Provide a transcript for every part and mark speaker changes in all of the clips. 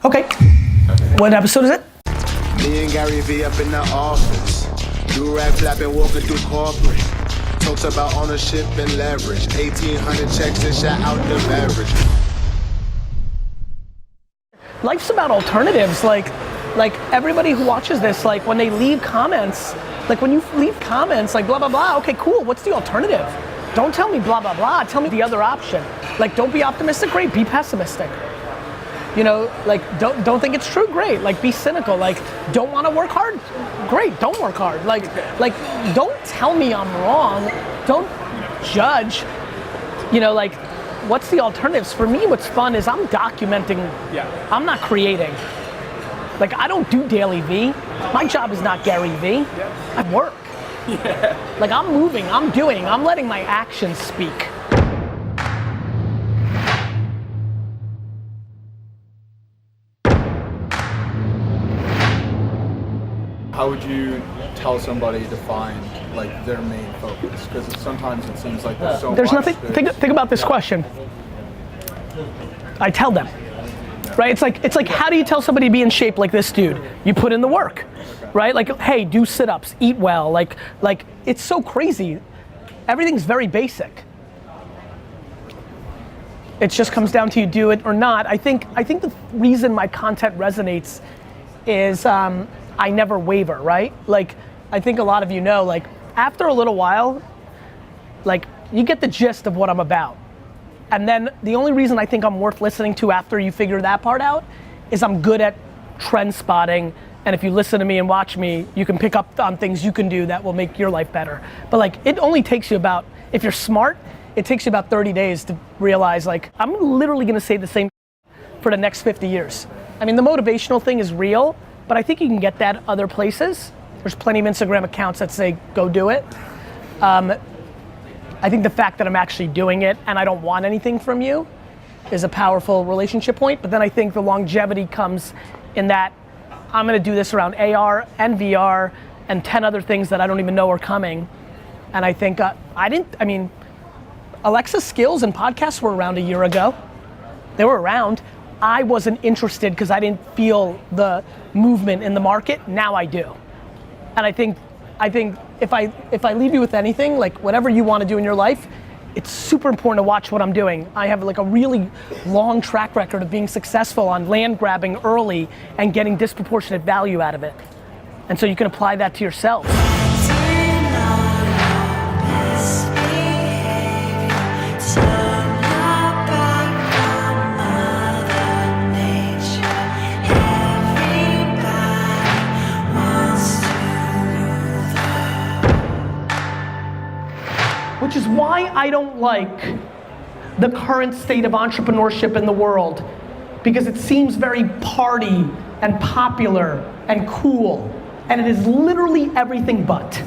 Speaker 1: Okay. What episode is it?
Speaker 2: Me and GaryVee up in the office. Do-rag flapping, walking through corporate. Talks about ownership and leverage. 1,800 checks and shot out the beverage.
Speaker 1: Life's about alternatives. Like everybody who watches this, like when they leave comments, like when you leave comments, like blah, blah, blah, okay, cool, what's the alternative? Don't tell me blah, blah, blah, tell me the other option. Like, don't be optimistic, great, be pessimistic. You know, like, don't think it's true, great, like, be cynical. Like, don't want to work hard, great, don't work hard. Like, don't tell me I'm wrong, don't judge. You know, like, what's the alternatives? For me, what's fun is I'm documenting, I'm not creating. Like, I don't do DailyVee. My job is not GaryVee. I work. Like, I'm moving, I'm doing, I'm letting my actions speak.
Speaker 3: How would you tell somebody to find like their main focus? Because sometimes it seems like there's so much.
Speaker 1: There's nothing. Think about this question. I tell them, right? It's like how do you tell somebody to be in shape like this dude? You put in the work, right? Like, hey, do sit-ups, eat well. Like it's so crazy. Everything's very basic. It just comes down to you do it or not. I think the reason my content resonates is I never waver, right? Like, I think a lot of you know, like, after a little while, like, you get the gist of what I'm about. And then the only reason I think I'm worth listening to after you figure that part out is I'm good at trend spotting, and if you listen to me and watch me, you can pick up on things you can do that will make your life better. But like, it only takes you about, if you're smart, it takes you about 30 days to realize, like, I'm literally gonna say the same for the next 50 years. I mean, the motivational thing is real, but I think you can get that other places. There's plenty of Instagram accounts that say, go do it. I think the fact that I'm actually doing it and I don't want anything from you is a powerful relationship point, but then I think the longevity comes in that I'm gonna do this around AR and VR and 10 other things that I don't even know are coming. And I think, Alexa's skills and podcasts were around a year ago. They were around. I wasn't interested because I didn't feel the movement in the market. Now I do. And I think if I leave you with anything, like whatever you want to do in your life, it's super important to watch what I'm doing. I have like a really long track record of being successful on land grabbing early and getting disproportionate value out of it. And so you can apply that to yourself. Which is why I don't like the current state of entrepreneurship in the world, because it seems very party and popular and cool, and it is literally everything but.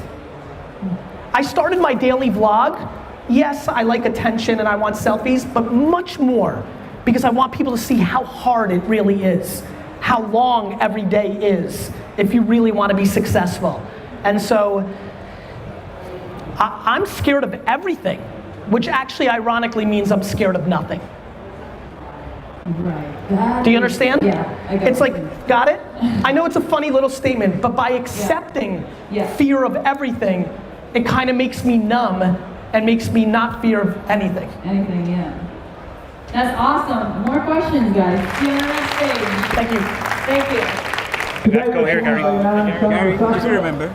Speaker 1: I started my daily vlog. Yes, I like attention and I want selfies, but much more because I want people to see how hard it really is, how long every day is if you really want to be successful. And so, I'm scared of everything, which actually ironically means I'm scared of nothing.
Speaker 4: Right.
Speaker 1: Do you understand?
Speaker 4: Yeah, I got
Speaker 1: it's like, got it? I know it's a funny little statement, but by accepting fear of everything, it kind of makes me numb and makes me not fear of anything.
Speaker 4: Anything, yeah. That's awesome. More questions, guys. See you on the next stage.
Speaker 1: Thank you.
Speaker 4: Thank you.
Speaker 5: You guys go here, Gary. Gary, just remember.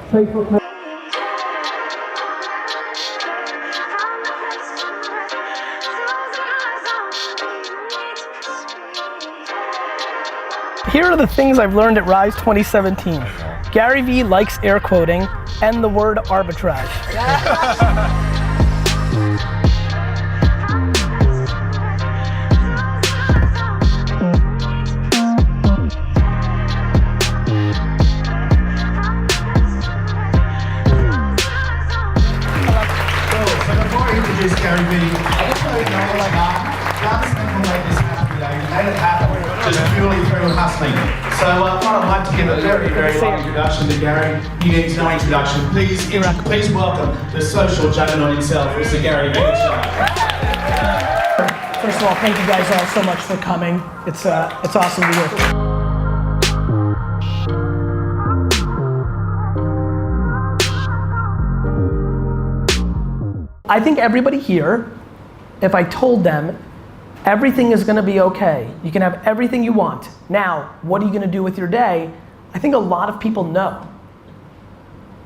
Speaker 1: Here are the things I've learned at Rise 2017. GaryVee likes air quoting and the word arbitrage.
Speaker 6: Introduce GaryVee. I just want to acknowledge that something like this happen, you made it happen just purely through hustling. So I'd like to give a very, very long introduction to Gary. He needs no introduction. Please welcome the social juggernaut himself, Mr. GaryVee.
Speaker 1: First of all, thank you guys all so much for coming. It's awesome to be here. I think everybody here, if I told them everything is gonna be okay, you can have everything you want. Now, what are you gonna do with your day? I think a lot of people know.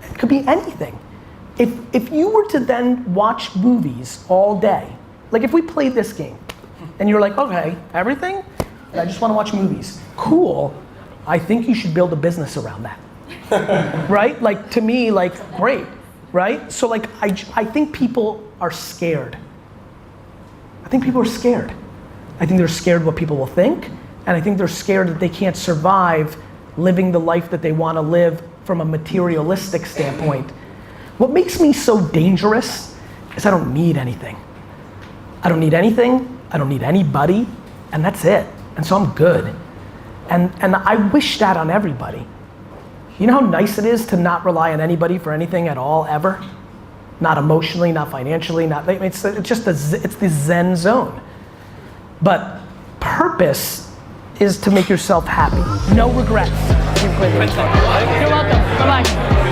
Speaker 1: It could be anything. If you were to then watch movies all day, like if we played this game and you're like, okay, everything? I just wanna watch movies. Cool, I think you should build a business around that. Right? Like to me, like great, right? So like I think people are scared. I think people are scared. I think they're scared what people will think, and I think they're scared that they can't survive living the life that they wanna live from a materialistic standpoint. What makes me so dangerous is I don't need anything. I don't need anything, I don't need anybody, and that's it. And so I'm good. And I wish that on everybody. You know how nice it is to not rely on anybody for anything at all, ever? Not emotionally, not financially, it's just it's the Zen zone. But purpose is to make yourself happy. No regrets. You're welcome. Bye-bye.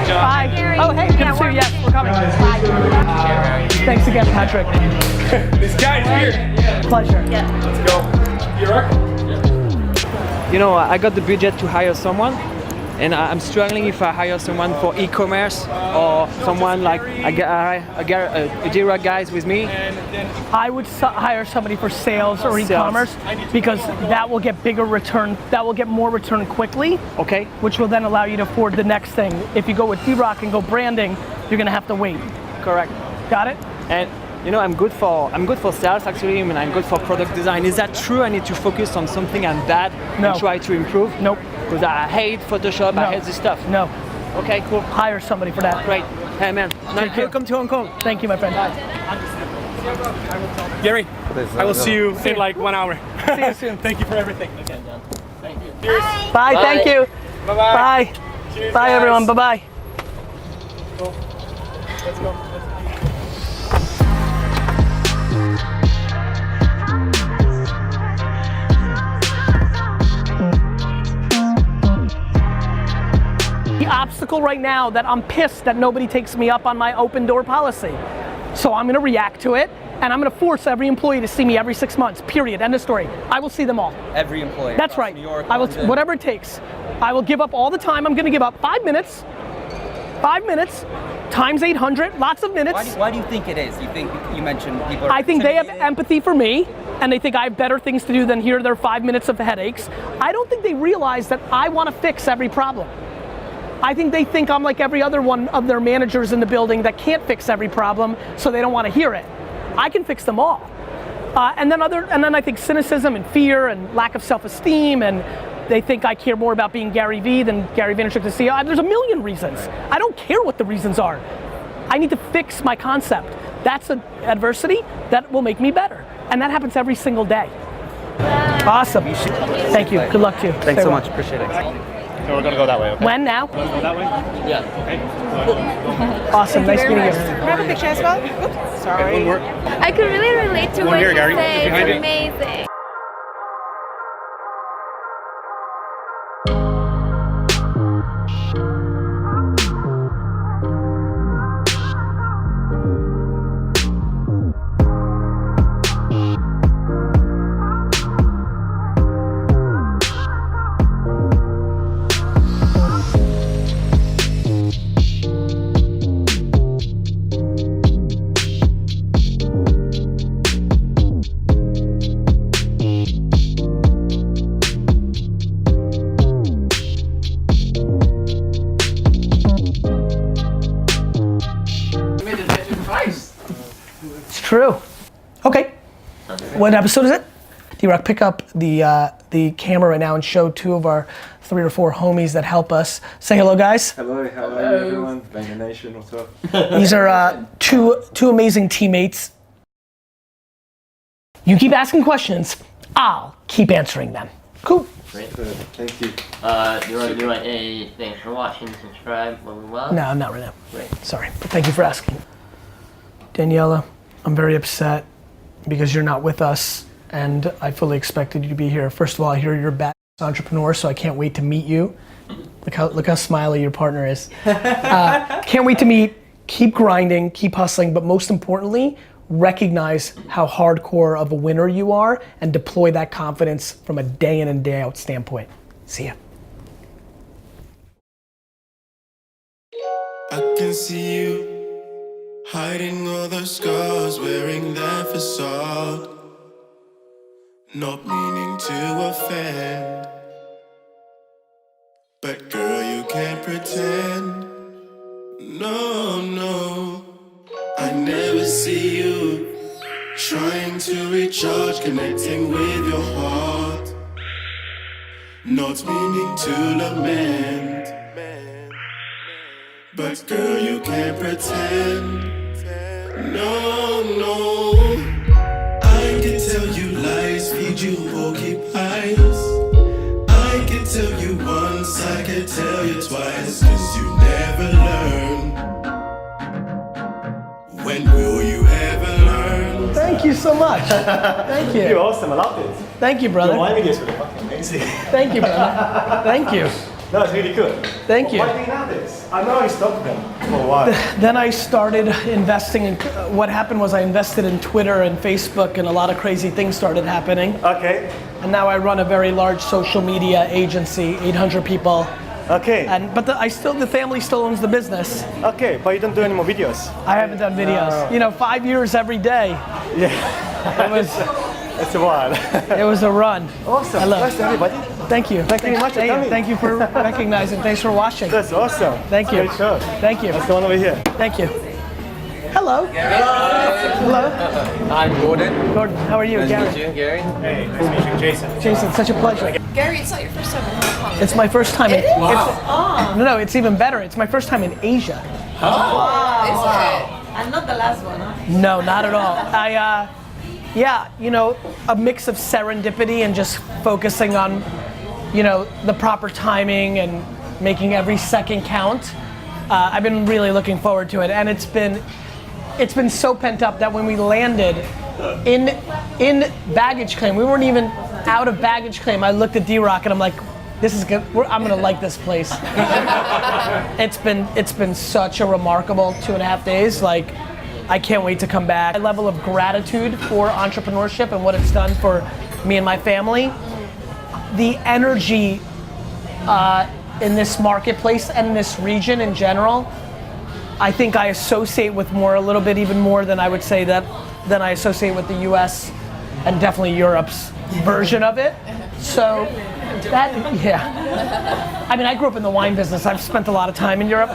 Speaker 1: Bye. Oh, hey, good to see you. Yes, we're coming. Bye. Thanks again, Patrick.
Speaker 5: This guy's here.
Speaker 1: Pleasure.
Speaker 4: Yeah.
Speaker 5: Let's go. You rock?
Speaker 7: You know, I got the budget to hire someone, and I'm struggling if I hire someone for e-commerce or someone like a Jira guys with me.
Speaker 1: I would hire somebody for sales or e-commerce because that will get bigger return, that will get more return quickly.
Speaker 7: Okay.
Speaker 1: Which will then allow you to afford the next thing. If you go with D-Rock and go branding, you're gonna have to wait.
Speaker 7: Correct.
Speaker 1: Got it?
Speaker 7: And you know, I'm good for sales actually, and I'm good for product design. Is that true? I need to focus on something I'm bad and try to improve?
Speaker 1: Nope.
Speaker 7: Because I hate Photoshop, I hate this stuff.
Speaker 1: No.
Speaker 7: Okay, cool.
Speaker 1: Hire somebody for that.
Speaker 7: Great. Hey man, welcome to Hong Kong.
Speaker 1: Thank you, my friend.
Speaker 5: Gary, I will see you in like 1 hour.
Speaker 1: See you soon.
Speaker 5: Thank you for everything. Okay, thank you. Cheers.
Speaker 1: Bye, thank you.
Speaker 5: Bye-bye.
Speaker 1: Bye.
Speaker 5: Cheers,
Speaker 1: Bye,
Speaker 5: guys.
Speaker 1: everyone. Bye-bye.
Speaker 5: Cool. Let's go.
Speaker 1: The obstacle right now that I'm pissed that nobody takes me up on my open door policy. So I'm gonna react to it, and I'm gonna force every employee to see me every 6 months, period, end of story. I will see them all.
Speaker 8: Every employee.
Speaker 1: That's right.
Speaker 8: New York,
Speaker 1: I will,
Speaker 8: London.
Speaker 1: whatever it takes. I will give up all the time. I'm gonna give up 5 minutes. 5 minutes times 800, lots of minutes.
Speaker 8: Why do you think it is? You think you mentioned people are
Speaker 1: I think they have
Speaker 8: intimidated?
Speaker 1: empathy for me, and they think I have better things to do than hear their 5 minutes of headaches. I don't think they realize that I want to fix every problem. I think they think I'm like every other one of their managers in the building that can't fix every problem, so they don't want to hear it. I can fix them all. And then I think cynicism and fear and lack of self-esteem, and they think I care more about being GaryVee than Gary Vaynerchuk the CEO. There's a million reasons. I don't care what the reasons are. I need to fix my concept. That's an adversity that will make me better. And that happens every single day. Awesome. Thank you. Good luck to you.
Speaker 7: Thanks so much. Appreciate it.
Speaker 5: So we're gonna go that way, okay?
Speaker 1: When now?
Speaker 5: Go that way?
Speaker 8: Yeah.
Speaker 5: Okay.
Speaker 1: Awesome. Nice meeting you.
Speaker 9: Can I have a picture as well? Oops, sorry.
Speaker 5: One more.
Speaker 10: I could really relate to what
Speaker 5: here,
Speaker 10: you
Speaker 5: Gary.
Speaker 10: say.
Speaker 5: Behind
Speaker 10: It's
Speaker 5: you.
Speaker 10: amazing.
Speaker 1: It's true. Okay. What episode is it? D-Rock, pick up the camera right now and show 2 of our 3 or 4 homies that help us. Say hello, guys.
Speaker 11: Hello, how are you everyone? Banger Nation, what's up?
Speaker 1: These are two amazing teammates. You keep asking questions, I'll keep answering them. Cool.
Speaker 11: Great, thank you.
Speaker 8: Do you want to do like a thanks for watching, subscribe, blah blah blah?
Speaker 1: No, I'm not right now.
Speaker 8: Great.
Speaker 1: Sorry, but thank you for asking. Daniela, I'm very upset because you're not with us, and I fully expected you to be here. First of all, I hear you're a bad entrepreneur, so I can't wait to meet you. Look how smiley your partner is. Can't wait to meet keep grinding, keep hustling, but most importantly, recognize how hardcore of a winner you are and deploy that confidence from a day in and day out standpoint. See ya.
Speaker 12: I can see you hiding all the scars, wearing that facade, not meaning to offend, but girl, you can't pretend. No, no, I never see you trying to recharge, connecting with your heart, not meaning to lament, but girl, you can't pretend. No, no, I can tell you lies, feed you porcupines. I can tell you once, I can tell you twice, 'cause you never learn. When will you ever learn?
Speaker 1: Thank you so much. Thank you.
Speaker 5: You're awesome. I love it.
Speaker 1: Thank you, brother.
Speaker 5: Your wine videos were fucking amazing.
Speaker 1: Thank you, brother. Thank you.
Speaker 5: No, it's really good.
Speaker 1: Thank you.
Speaker 5: Why do you have this? I know you stopped them for a while.
Speaker 1: Then I started investing in, what happened was I invested in Twitter and Facebook and a lot of crazy things started happening.
Speaker 5: Okay.
Speaker 1: And now I run a very large social media agency, 800 people.
Speaker 5: Okay.
Speaker 1: But the family still owns the business.
Speaker 5: Okay, but you don't do any more videos.
Speaker 1: I haven't done videos.
Speaker 5: No.
Speaker 1: You know, 5 years every day.
Speaker 5: Yeah.
Speaker 1: It was,
Speaker 5: it's a while.
Speaker 1: it was a run.
Speaker 5: Awesome.
Speaker 1: Hello.
Speaker 5: Nice to everybody.
Speaker 1: Thank you.
Speaker 5: Thank you very much for coming.
Speaker 1: Thank you for recognizing. Thanks for watching.
Speaker 5: That's awesome.
Speaker 1: Thank you.
Speaker 5: Great show.
Speaker 1: Thank you.
Speaker 5: Let's go on over here.
Speaker 1: Thank you. Hello. Hello.
Speaker 13: I'm Gordon.
Speaker 1: Gordon, how are you?
Speaker 13: Nice
Speaker 1: Gary.
Speaker 13: to meet you, Gary.
Speaker 5: Hey, nice to meet you, Jason.
Speaker 1: Jason, such a pleasure.
Speaker 9: Gary, it's not your first time in Hong Kong.
Speaker 1: It's my first time.
Speaker 9: It is?
Speaker 1: Wow. No, it's even better. It's my first time in Asia.
Speaker 9: Wow. Is it? And not the last one, huh?
Speaker 1: No, not at all. Yeah, you know, a mix of serendipity and just focusing on, you know, the proper timing and making every second count. I've been really looking forward to it, and it's been so pent up that when we landed in baggage claim, we weren't even out of baggage claim. I looked at D-Rock and I'm like, this is good. I'm gonna like this place. It's been such a remarkable 2.5 days. Like, I can't wait to come back. My level of gratitude for entrepreneurship and what it's done for me and my family. The energy in this marketplace and in this region in general, I think I associate with a little bit even more than I would say than I associate with the US and definitely Europe's version of it. So yeah. I mean, I grew up in the wine business. I've spent a lot of time in Europe.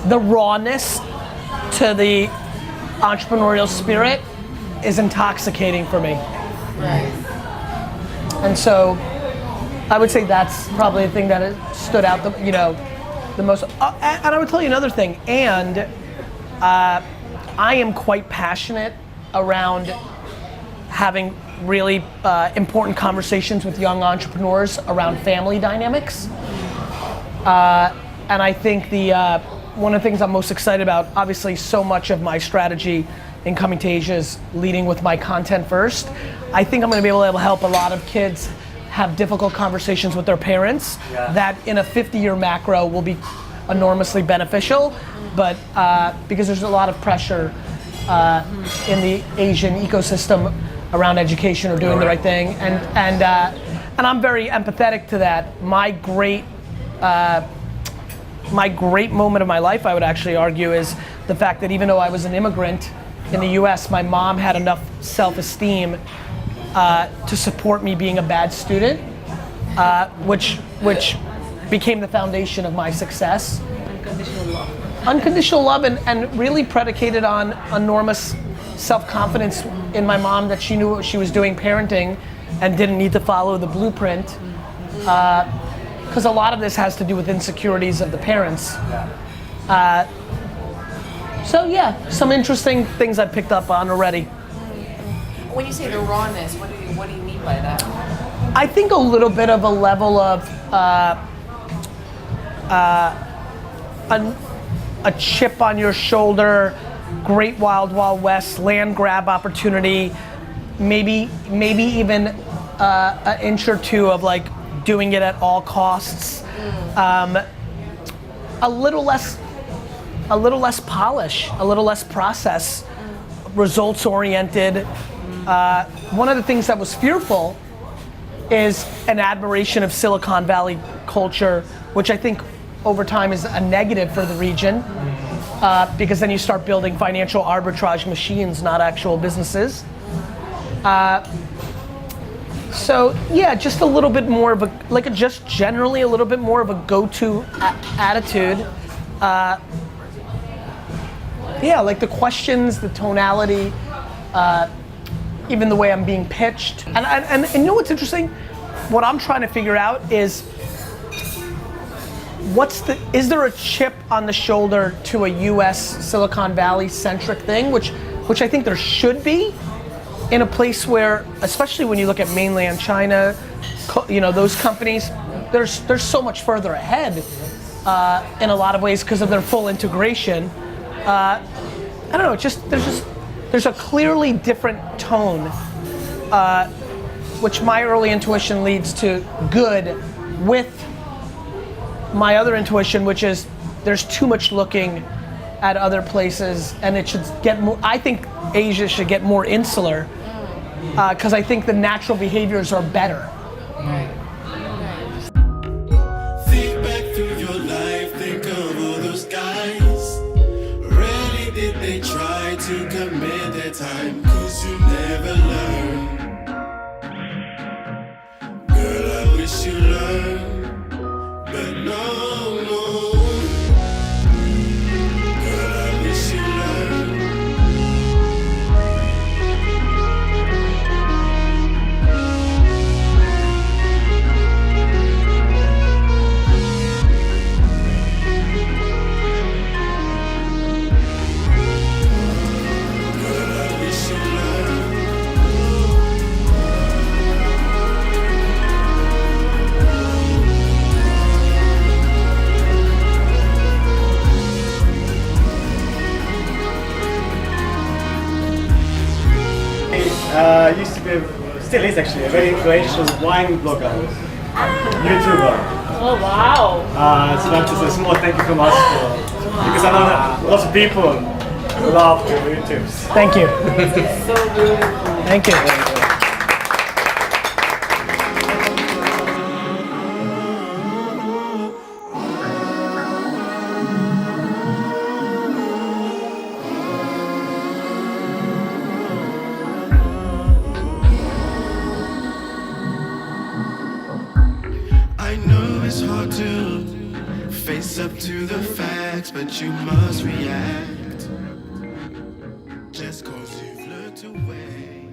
Speaker 1: The rawness to the entrepreneurial spirit is intoxicating for me.
Speaker 9: Right.
Speaker 1: And so I would say that's probably the thing that stood out the most. And I would tell you another thing, and I am quite passionate around having really important conversations with young entrepreneurs around family dynamics. And I think one of the things I'm most excited about, obviously so much of my strategy in coming to Asia is leading with my content first. I think I'm gonna be able to help a lot of kids have difficult conversations with their parents that in a 50-year macro will be enormously beneficial, but because there's a lot of pressure in the Asian ecosystem around education or doing the right thing, and I'm very empathetic to that. My great moment of my life, I would actually argue, is the fact that even though I was an immigrant in the US, my mom had enough self-esteem to support me being a bad student, which became the foundation of my success.
Speaker 9: Unconditional love.
Speaker 1: Unconditional love and really predicated on enormous self-confidence in my mom that she knew what she was doing parenting and didn't need to follow the blueprint. Because a lot of this has to do with insecurities of the parents. So yeah, some interesting things I picked up on already.
Speaker 9: When you say the rawness, what do you mean by that?
Speaker 1: I think a little bit of a level of a chip on your shoulder, great wild west, land grab opportunity, maybe even an inch or two of like doing it at all costs. a little less polish, a little less process, results oriented. One of the things that was fearful is an admiration of Silicon Valley culture, which I think over time is a negative for the region, because then you start building financial arbitrage machines, not actual businesses. So yeah, just a little bit more of a, just generally a little bit more of a go-to attitude. Yeah, like the questions, the tonality, even the way I'm being pitched. And you know what's interesting? What I'm trying to figure out is, is there a chip on the shoulder to a US Silicon Valley centric thing, which I think there should be, in a place where, especially when you look at mainland China, those companies, they're so much further ahead in a lot of ways because of their full integration. I don't know, there's a clearly different tone, which my early intuition leads to good, with my other intuition, which is there's too much looking at other places, and it should get more. I think Asia should get more insular, because I think the natural behaviors are better.
Speaker 12: Think back through your life, think of all those guys. Rarely did they try to commit their time, 'cause you never learn. Girl, I wish you learned, but no. Girl, I wish you learned.
Speaker 5: Used to be, still is actually, a very influential wine blogger, YouTuber.
Speaker 9: Oh wow!
Speaker 5: So that's just a small thank you from us, because I know that lots of people love your YouTubes.
Speaker 1: Thank you.
Speaker 9: It's so beautiful.
Speaker 1: Thank you.
Speaker 12: I know it's hard to face up to the facts, but you must react. Just 'cause you've looked away.